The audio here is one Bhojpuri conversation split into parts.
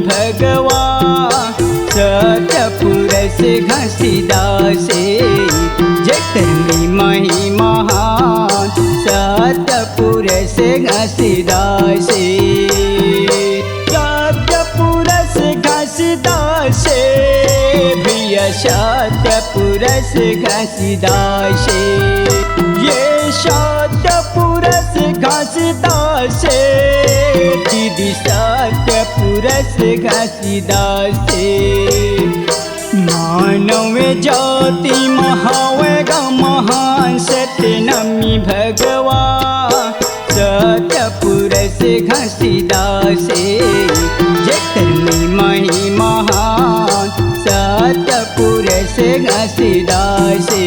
भगवान सत्यपुरुष घासीदासे जेकर महिमा सत्यपुरुष घासीदासे सत्यपुरुष घासीदासे भैया सत्यपुरुष घासीदासे ये सत्यपुरुष घासीदासे दीदी सत्यपुरुष घासीदासे मानव जाति महावेग महान सत्य नमी भगवान सत्यपुरुष घासीदासे जेकर महिमा सत्यपुरुष घासीदासे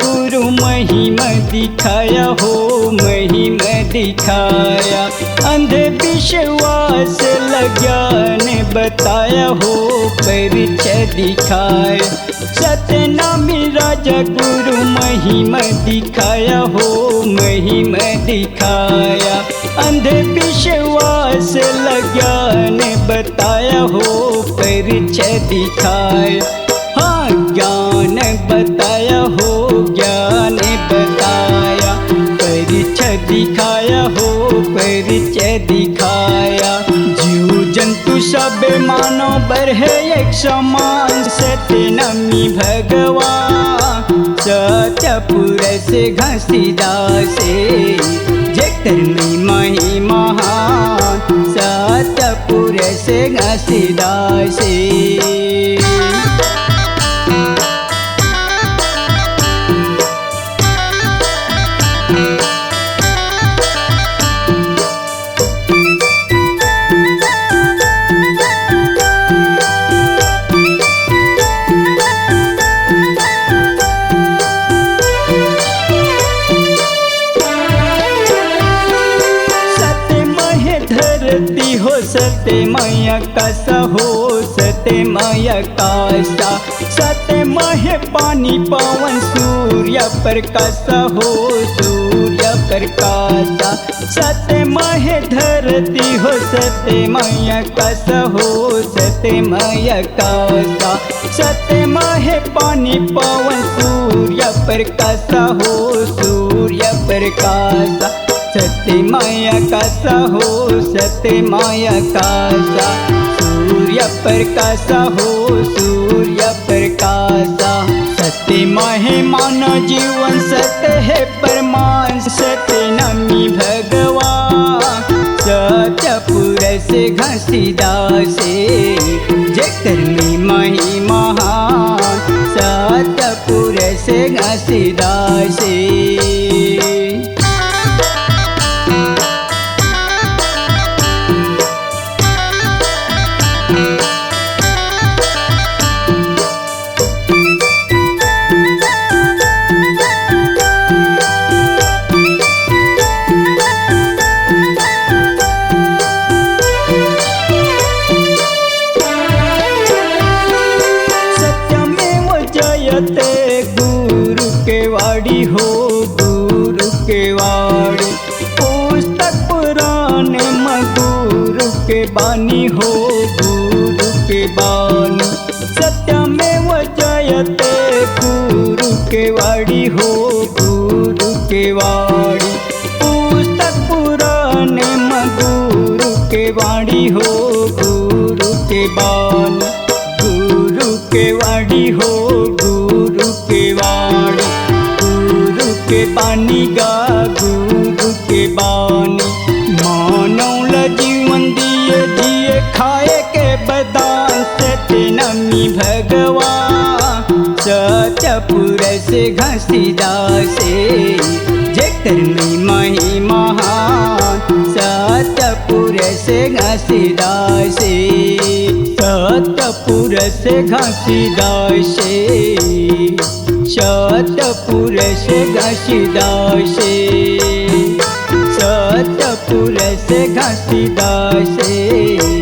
गुरु महिमा दिखाया हो महिमा दिखाया अंधविश्वास ज्ञान बताया हो परिचय दिखाया सतनामी राजा गुरु महिमा दिखाया हो महिमा दिखाया अंधविश्वास ज्ञान बताया हो परिचय दिखाया हाँ ज्ञान बताया हो ज्ञान बताया परिचय दिखाया हो परिचय दिखाया जीव जंतु सब मानव बर है एक समान सत्य नमी भगवान सत्यपुरुष घासीदासे जेकर महिमा सत्यपुरुष घासीदासे हो सत्यमय कासा हो सत्यमय कासा सत्यमय पानी पवन सूर्य प्रकाश हो सूर्य प्रकाश सत्यमय धरती हो सत्यमय कासा हो सत्यमय कासा सत्यमय पानी पवन सूर्य प्रकाश हो सूर्य प्रकाश सत्यमय कासा हो सत्यमय कासा सूर्य प्रकाश हो सूर्य प्रकाश सत्यमय मानव जीवन सत्य है परमान सत्य नमी भगवान सत्यपुरुष घासीदासे जेकर महिमा सत्यपुरुष घासीदासे गुरु के वाड़ी हो गुरु के वाड़ी पुस्तक पुराण में गुरु के बानी हो गुरु के बानी सत्यमेव जयते गुरु के वाड़ी हो गुरु के वाड़ी पुस्तक पुराण में गुरु के वाड़ी हो गुरु के बानी गुरु के वाड़ी हो गुरु के वाणी गुरु के बानी गा गुरु के बानी मानव जीवन दिए दिए खाए के बदान सत्य नमी भगवान सत्यपुरुष घासीदासे जेकर महिमा सत्यपुरुष घासीदासे सत्यपुरुष शतपुरुष घासीदासे, शतपुरुष घासीदासे, शतपुरुष घासीदासे।